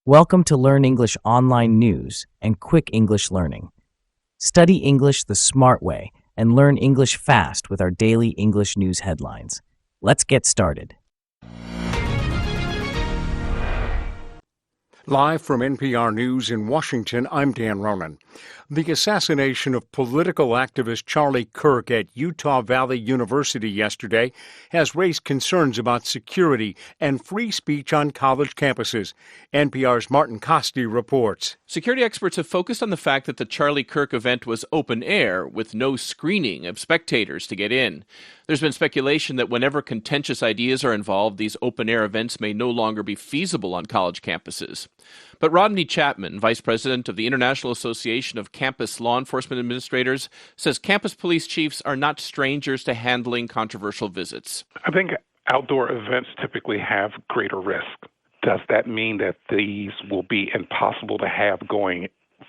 Welcome to Learn English Online News and Quick English Learning. Study English the smart way and learn English fast with our daily English news headlines. Let's get started. Live from NPR News in Washington, I'm Dan Ronan. The assassination of political activist Charlie Kirk at Utah Valley University yesterday has raised concerns about security and free speech on college campuses. NPR's Martin Costi reports. Security experts have focused on the fact that the Charlie Kirk event was open air with no screening of spectators to get in. There's been speculation that whenever contentious ideas are involved, these open-air events may no longer be feasible on college campuses. But Rodney Chapman, vice president of the International Association of Campus Law Enforcement Administrators, says campus police chiefs are not strangers to handling controversial visits. I think outdoor events typically have greater risk. Does that mean that these will be impossible to have going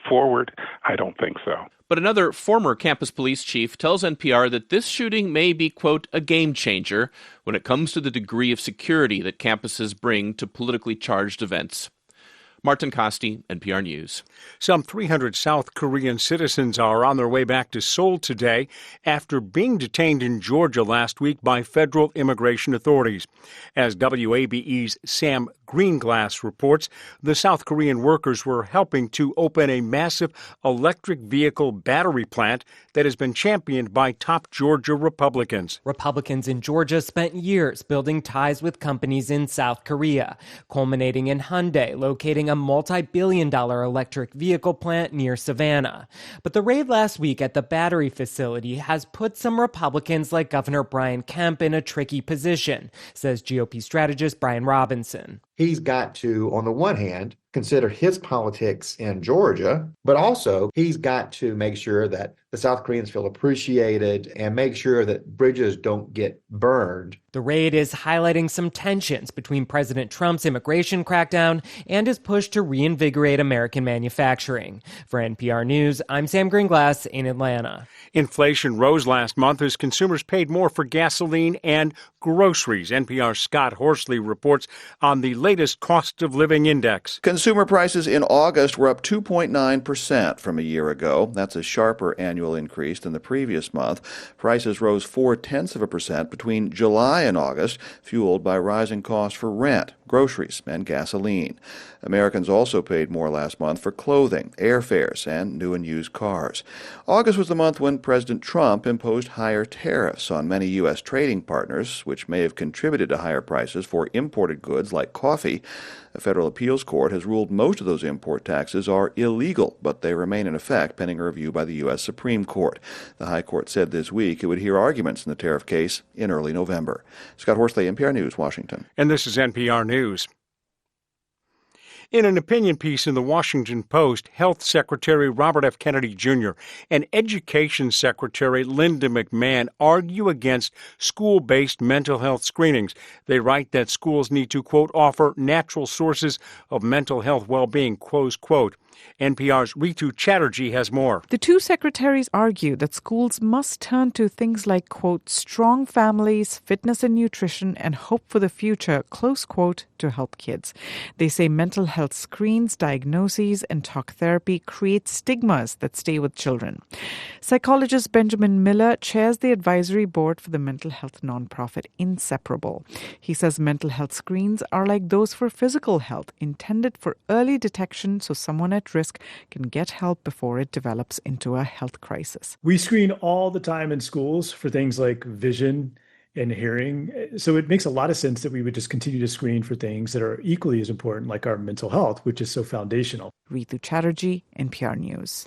forward? I don't think so. But another former campus police chief tells NPR that this shooting may be, quote, a game changer when it comes to the degree of security that campuses bring to politically charged events. Martin Costi, NPR News. Some 300 South Korean citizens are on their way back to Seoul today after being detained in Georgia last week by federal immigration authorities. As WABE's Sam Greenglass reports, the South Korean workers were helping to open a massive electric vehicle battery plant that has been championed by top Georgia Republicans. Republicans in Georgia spent years building ties with companies in South Korea, culminating in Hyundai locating a multi-billion-dollar electric vehicle plant near Savannah. But the raid last week at the battery facility has put some Republicans like Governor Brian Kemp in a tricky position, says GOP strategist Brian Robinson. He's got to, on the one hand, consider his politics in Georgia, but also he's got to make sure that the South Koreans feel appreciated and make sure that bridges don't get burned. The raid is highlighting some tensions between President Trump's immigration crackdown and his push to reinvigorate American manufacturing. For NPR News, I'm Sam Greenglass in Atlanta. Inflation rose last month as consumers paid more for gasoline and groceries. NPR's Scott Horsley reports on the latest cost of living index. Consumer prices in August were up 2.9% from a year ago. That's a sharper annual increase than the previous month. Prices rose 0.4% between July and August, fueled by rising costs for rent, groceries, and gasoline. Americans also paid more last month for clothing, airfares, and new and used cars. August was the month when President Trump imposed higher tariffs on many U.S. trading partners, which may have contributed to higher prices for imported goods like coffee. A federal appeals court has ruled most of those import taxes are illegal, but they remain in effect pending a review by the U.S. Supreme Court. The High Court said this week it would hear arguments in the tariff case in early November. Scott Horsley, NPR News, Washington. And this is NPR News. In an opinion piece in the Washington Post, Health Secretary Robert F. Kennedy Jr. and Education Secretary Linda McMahon argue against school-based mental health screenings. They write that schools need to, quote, offer natural sources of mental health well-being, close quote. NPR's Ritu Chatterjee has more. The two secretaries argue that schools must turn to things like, quote, strong families, fitness and nutrition, and hope for the future, close quote, to help kids. They say mental health screens, diagnoses, and talk therapy create stigmas that stay with children. Psychologist Benjamin Miller chairs the advisory board for the mental health nonprofit Inseparable. He says mental health screens are like those for physical health, intended for early detection so someone at risk can get help before it develops into a health crisis. We screen all the time in schools for things like vision and hearing. So it makes a lot of sense that we would just continue to screen for things that are equally as important, like our mental health, which is so foundational. Ritu Chatterjee, NPR News.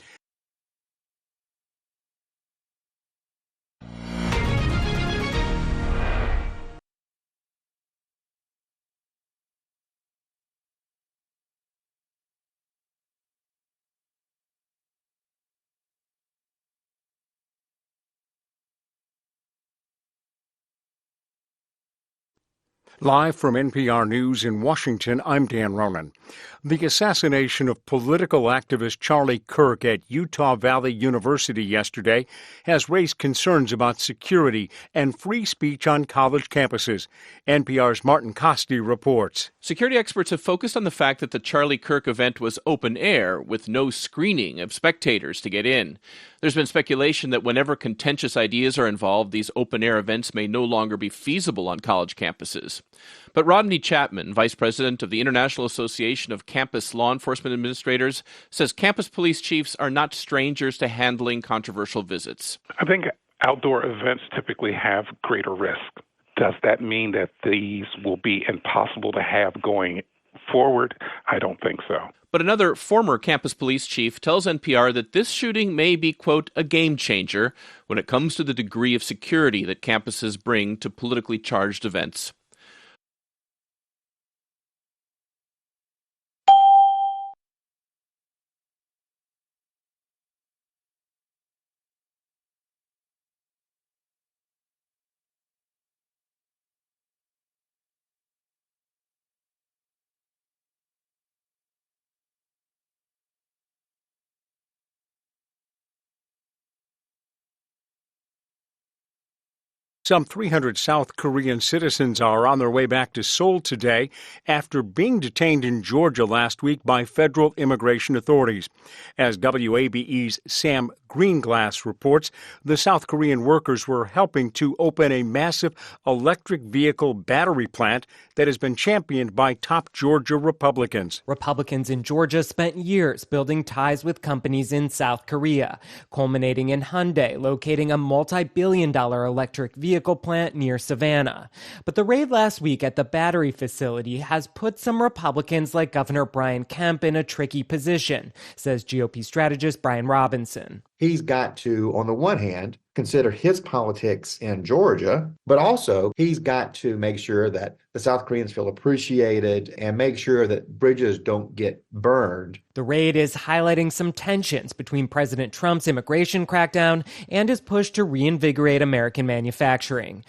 Live from NPR News in Washington, I'm Dan Ronan. The assassination of political activist Charlie Kirk at Utah Valley University yesterday has raised concerns about security and free speech on college campuses. NPR's Martin Costi reports. Security experts have focused on the fact that the Charlie Kirk event was open air with no screening of spectators to get in. There's been speculation that whenever contentious ideas are involved, these open-air events may no longer be feasible on college campuses. But Rodney Chapman, vice president of the International Association of Campus Law Enforcement Administrators, says campus police chiefs are not strangers to handling controversial visits. I think outdoor events typically have greater risk. Does that mean that these will be impossible to have going forward? I don't think so. But another former campus police chief tells NPR that this shooting may be, quote, a game changer when it comes to the degree of security that campuses bring to politically charged events. Some 300 South Korean citizens are on their way back to Seoul today after being detained in Georgia last week by federal immigration authorities. As WABE's Sam Greenglass reports, the South Korean workers were helping to open a massive electric vehicle battery plant that has been championed by top Georgia Republicans. Republicans in Georgia spent years building ties with companies in South Korea, culminating in Hyundai locating a multi-billion-dollar electric vehicle plant near Savannah. But the raid last week at the battery facility has put some Republicans like Governor Brian Kemp in a tricky position, says GOP strategist Brian Robinson. He's got to, on the one hand, consider his politics in Georgia, but also he's got to make sure that the South Koreans feel appreciated and make sure that bridges don't get burned. The raid is highlighting some tensions between President Trump's immigration crackdown and his push to reinvigorate American manufacturing.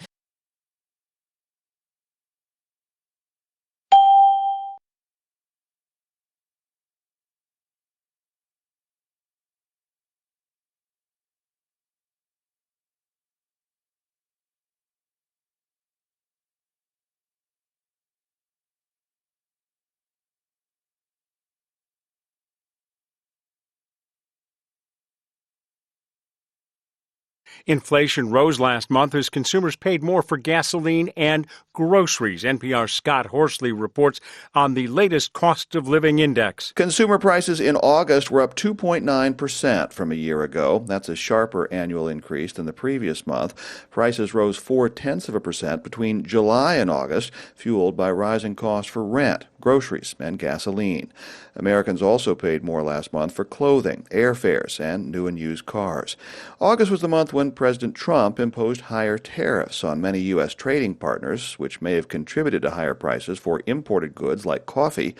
Inflation rose last month as consumers paid more for gasoline and groceries. NPR's Scott Horsley reports on the latest cost of living index. Consumer prices in August were up 2.9% from a year ago. That's a sharper annual increase than the previous month. Prices rose 0.4% between July and August, fueled by rising costs for rent, groceries, and gasoline. Americans also paid more last month for clothing, airfares, and new and used cars. August was the month when President Trump imposed higher tariffs on many U.S. trading partners, which may have contributed to higher prices for imported goods like coffee.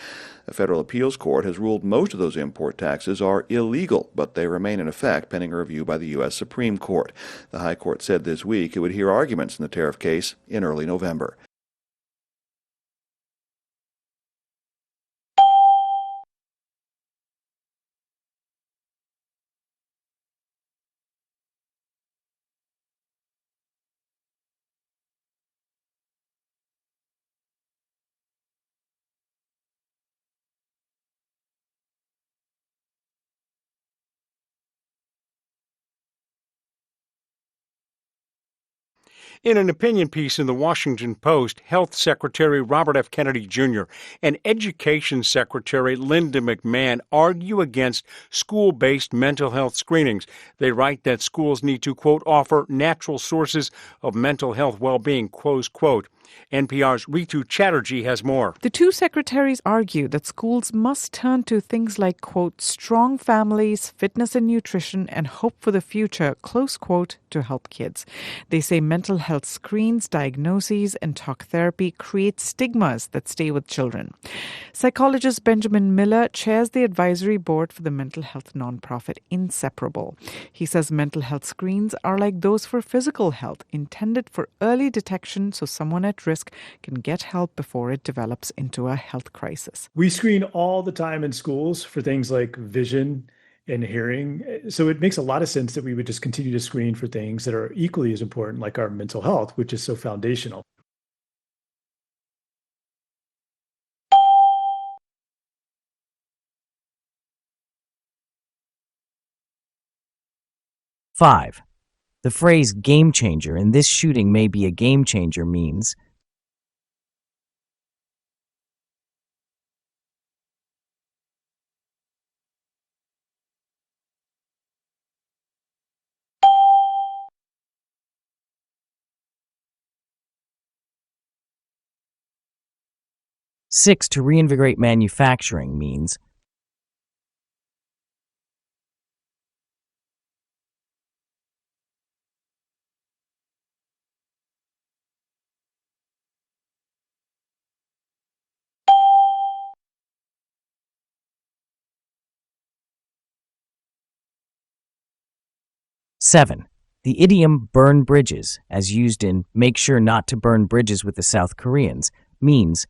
A federal appeals court has ruled most of those import taxes are illegal, but they remain in effect pending a review by the U.S. Supreme Court. The High Court said this week it would hear arguments in the tariff case in early November. In an opinion piece in the Washington Post, Health Secretary Robert F. Kennedy Jr. and Education Secretary Linda McMahon argue against school-based mental health screenings. They write that schools need to, quote, offer natural sources of mental health well-being, close quote. NPR's Ritu Chatterjee has more. The two secretaries argue that schools must turn to things like, quote, strong families, fitness and nutrition, and hope for the future, close quote, to help kids. They say mental health screens, diagnoses, and talk therapy create stigmas that stay with children. Psychologist Benjamin Miller chairs the advisory board for the mental health nonprofit Inseparable. He says mental health screens are like those for physical health, intended for early detection so someone at at risk can get help before it develops into a health crisis. We screen all the time in schools for things like vision and hearing. So it makes a lot of sense that we would just continue to screen for things that are equally as important, like our mental health, which is so foundational. Five. The phrase game changer in this shooting may be a game changer means 6. To reinvigorate manufacturing means 7. The idiom burn bridges, as used in make sure not to burn bridges with the South Koreans, means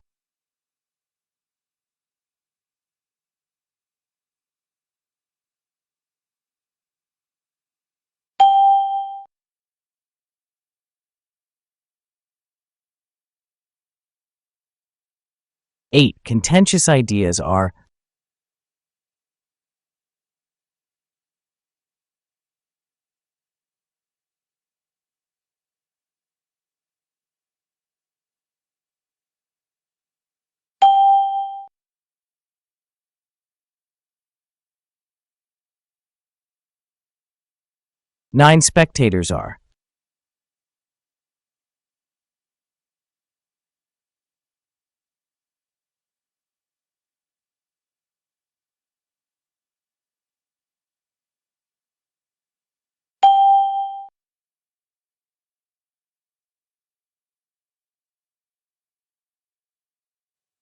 8. Contentious ideas are 9. Spectators are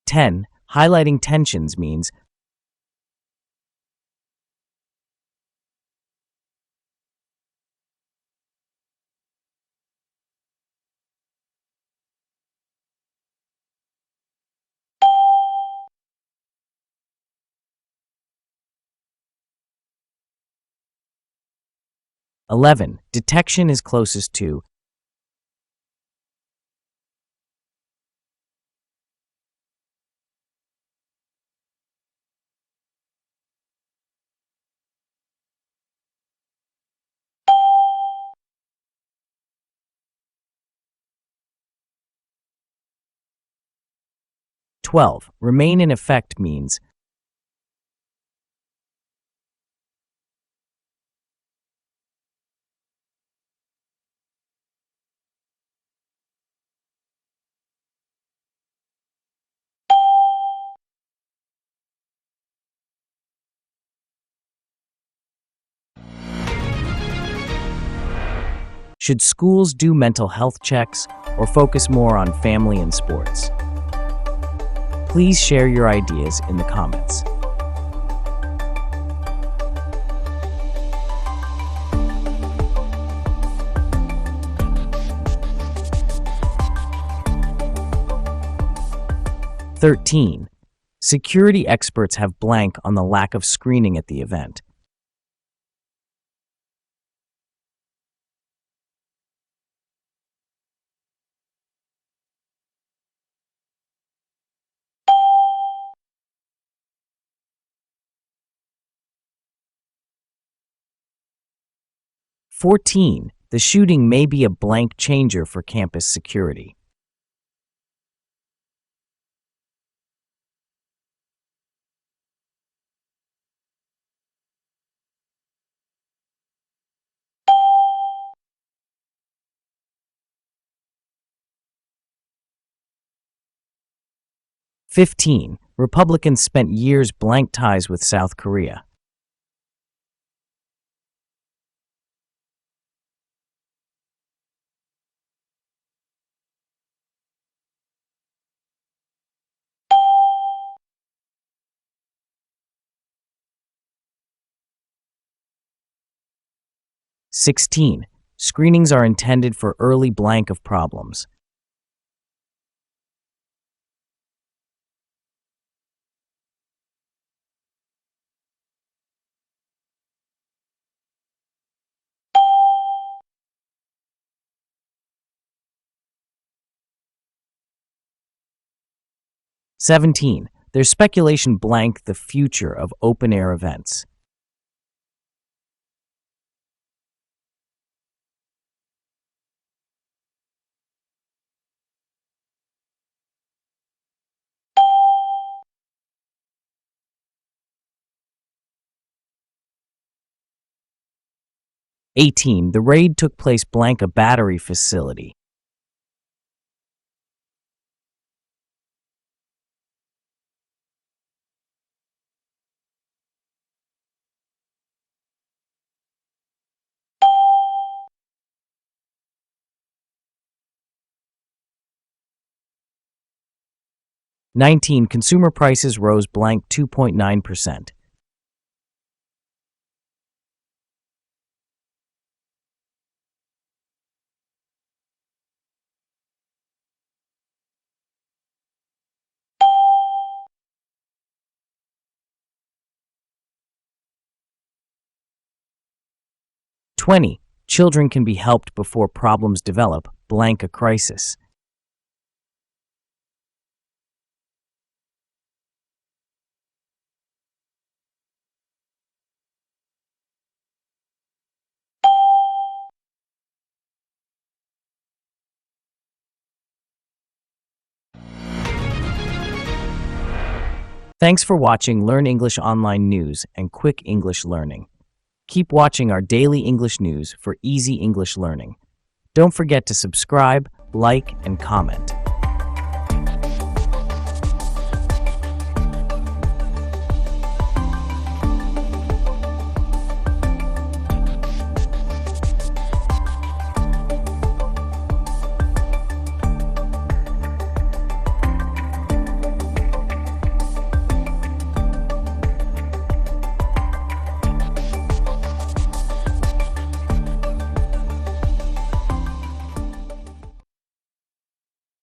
10. Highlighting tensions means 11. Detection is closest to 12. Remain in effect means 'Should schools do mental health checks or focus more on family and sports? Please share your ideas in the comments. "13. Security experts have blank on the lack of screening at the event. "14. The shooting may be a blank changer for campus security. "15. Republicans spent years blank ties with South Korea. "16. Screenings are intended for early blank of problems. 17. There's speculation blank the future of open-air events. The raid took place blank a battery facility. 19. Consumer prices rose blank 2.9%. 20. Children can be helped before problems develop blank a crisis. 'Thanks for watching Learn English Online News and Quick English Learning. Keep watching our daily English news for easy English learning. Don't forget to subscribe, like, and comment.